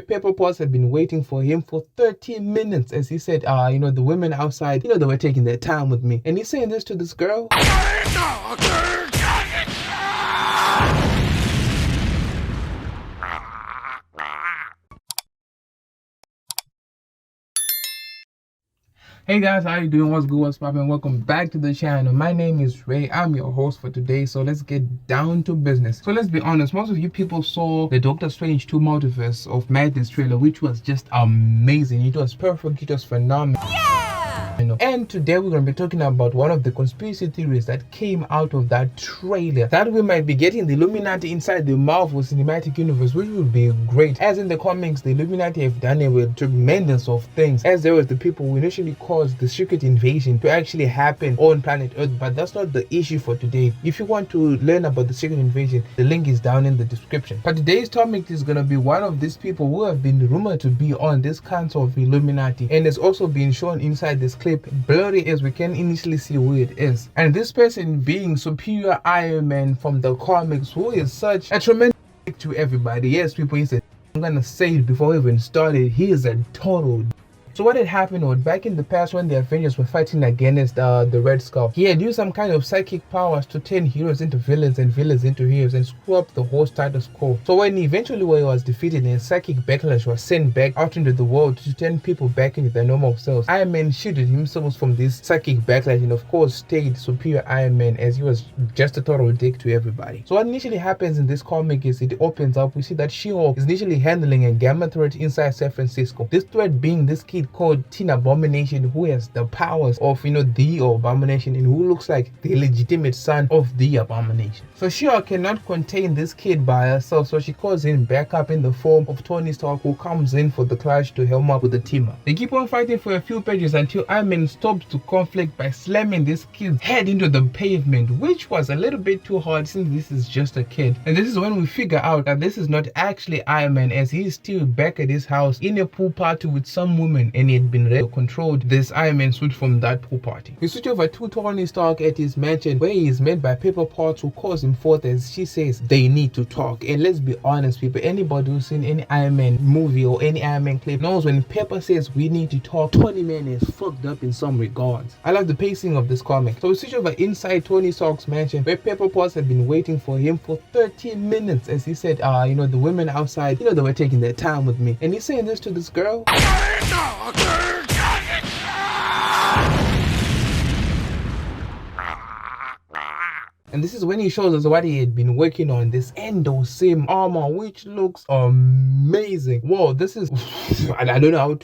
Paper Pots had been waiting for him for 30 minutes as he said, the women outside, they were taking their time with me. And he's saying this to this girl. Hey guys, how you doing? What's good? What's poppin'? Welcome back to the channel. My name is Ray. I'm your host for today. So let's get down to business. So let's be honest, most of you people saw the Doctor Strange 2 Multiverse of Madness trailer, which was just amazing. It was perfect. It was phenomenal. And today we're going to be talking about one of the conspiracy theories that came out of that trailer, that we might be getting the Illuminati inside the Marvel Cinematic Universe, which would be great. As in the comics, the Illuminati have done a tremendous of things, as there was the people who initially caused the secret invasion to actually happen on planet Earth. But that's not the issue for today. If you want to learn about the secret invasion, the link is down in the description. But today's topic is going to be one of these people who have been rumored to be on this council of Illuminati, and it's also been shown inside this clip, blurry as we can initially see who it is. And this person being Superior Iron Man from the comics, who is such a tremendous to everybody. Yes, people, he said, I'm gonna say it before we even started, he is a total. So what had happened was, back in the past when the Avengers were fighting against the Red Skull, he had used some kind of psychic powers to turn heroes into villains and villains into heroes and screw up the whole status quo. So when he was defeated and psychic backlash was sent back out into the world to turn people back into their normal selves, Iron Man shielded himself from this psychic backlash and of course stayed Superior Iron Man, as he was just a total dick to everybody. So what initially happens in this comic is it opens up. We see that She-Hulk is initially handling a gamma threat inside San Francisco. This threat being this kid called Teen Abomination, who has the powers of the Abomination and who looks like the legitimate son of the Abomination. So She-Hulk cannot contain this kid by herself, so she calls in backup in the form of Tony Stark, who comes in for the clash to help up with the team up. They keep on fighting for a few pages until Iron Man stops the conflict by slamming this kid's head into the pavement, which was a little bit too hard since this is just a kid. And this is when we figure out that this is not actually Iron Man, as he is still back at his house in a pool party with some woman, and he had been controlled this Iron Man suit from that pool party. We switch over to Tony Stark at his mansion, where he is met by Paper Potts, who calls him forth as she says they need to talk. And let's be honest, people, anybody who's seen any Iron Man movie or any Iron Man clip knows when Pepper says we need to talk, Tony Man is fucked up in some regards. I love the pacing of this comic. So we switch over inside Tony Stark's mansion, where Paper Potts had been waiting for him for 30 minutes as he said, the women outside, they were taking their time with me. And he's saying this to this girl. And this is when he shows us what he had been working on, this Endo Sim armor, which looks amazing. Whoa, this is I don't know how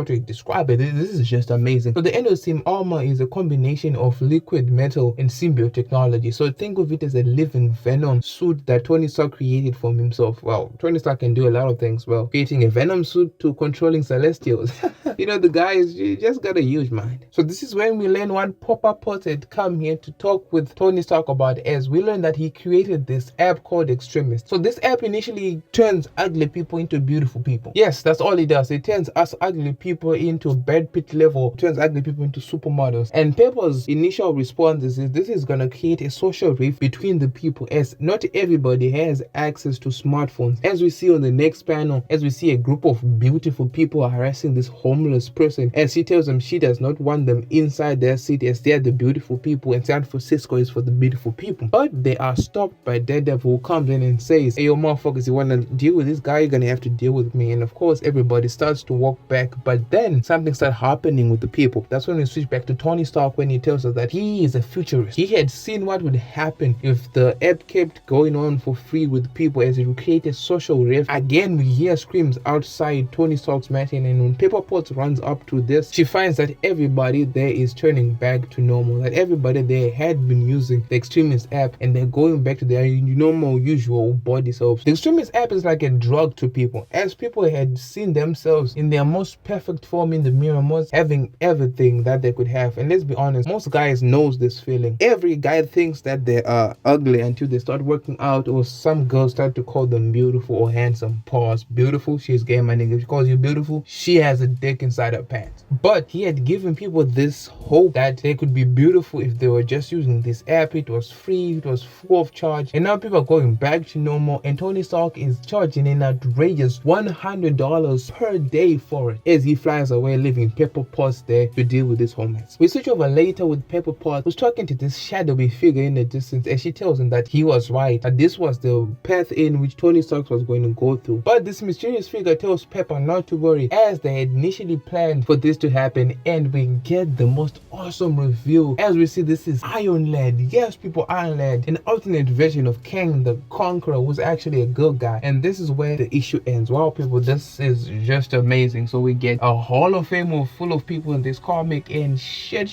to describe it. This is just amazing. So the Endo Sim armor is a combination of liquid metal and symbiote technology. So think of it as a living Venom suit that Tony Stark created for himself. Well, Tony Stark can do a lot of things well, creating a Venom suit to controlling Celestials. The guy is just got a huge mind. So this is when we learn what Papa Potts had come here to talk with Tony Stark about, as we learn that he created this app called Extremist. So this app initially turns ugly people into beautiful people. Yes, that's all it does. It turns us ugly people into Brad Pitt level, turns ugly people into supermodels. And Pepper's initial response is this is gonna create a social rift between the people, as not everybody has access to smartphones. As we see on the next panel, as we see a group of beautiful people harassing this homeless person, as she tells them she does not want them inside their city, as they are the beautiful people and San Francisco is for the beautiful people. But they are stopped by Daredevil, who comes in and says, hey, yo motherfuckers, you want to deal with this guy, you're gonna have to deal with me. And of course everybody starts to walk back, but then something starts happening with the people. That's when we switch back to Tony Stark, when he tells us that he is a futurist. He had seen what would happen if the app kept going on for free with people, as it would create a social rift. Again, we hear screams outside Tony Stark's mansion, and when Paper Potts runs up to this, she finds that everybody there is turning back to normal, that everybody there had been using the Extremist app and they're going back to their normal, usual body selves. The Extremist app is like a drug to people, as people had seen themselves in their most perfect form in the mirror, most having everything that they could have. And let's be honest, most guys knows this feeling. Every guy thinks that they are ugly until they start working out, or some girls start to call them beautiful or handsome. Pause. Beautiful? She's gay, my nigga. If she calls you beautiful, she has a dick inside her pants. But he had given people this hope that they could be beautiful if they were just using this app. It was was free, it was full of charge, and now people are going back to normal, and Tony Stark is charging an outrageous $100 per day for it as he flies away, leaving Pepper Potts there to deal with this whole mess. We switch over later with Pepper Potts, who's talking to this shadowy figure in the distance, and she tells him that he was right, that this was the path in which Tony Stark was going to go through. But this mysterious figure tells Pepper not to worry, as they had initially planned for this to happen, and we get the most awesome reveal as we see this is Iron Lad. Yes, people, Iron Lad, an alternate version of Kang the Conqueror, who's actually a good guy. And this is where the issue ends. Wow, people, this is just amazing. So we get a Hall of Fame full of people in this comic, and shit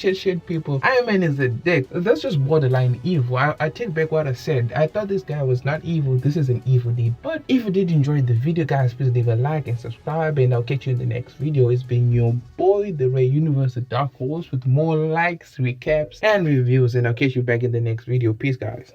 people. Iron Man is a dick. That's just borderline evil. I take back what I said. I thought this guy was not evil. This is an evil deed. But if you did enjoy the video, guys, please leave a like and subscribe, and I'll catch you in the next video. It's been your boy, the Ray Universe, the Dark Horse, with more likes, recaps, and reviews, and I'll catch you back in the next video. Peace, guys.